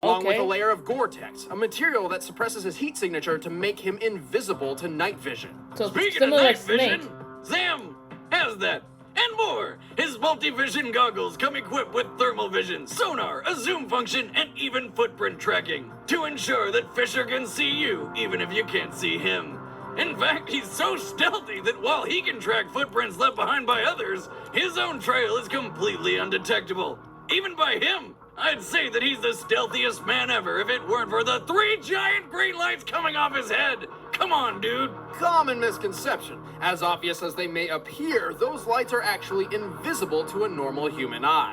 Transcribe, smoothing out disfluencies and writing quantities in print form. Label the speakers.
Speaker 1: along with a
Speaker 2: Okay.
Speaker 1: layer of Gore-Tex, a material that suppresses his heat signature to make him invisible to night vision.
Speaker 2: So
Speaker 3: Speaking of
Speaker 2: similar
Speaker 3: night
Speaker 2: like Snake.
Speaker 3: vision, Sam has that. And more! His multi-vision goggles come equipped with thermal vision, sonar, a zoom function, and even footprint tracking to ensure that Fisher can see you even if you can't see him. In fact, he's so stealthy that while he can track footprints left behind by others, his own trail is completely undetectable. Even by him. I'd say that he's the stealthiest man ever if it weren't for the 3 giant green lights coming off his head. Come on, dude.
Speaker 1: Common misconception. As obvious as they may appear, those lights are actually invisible to a normal human eye.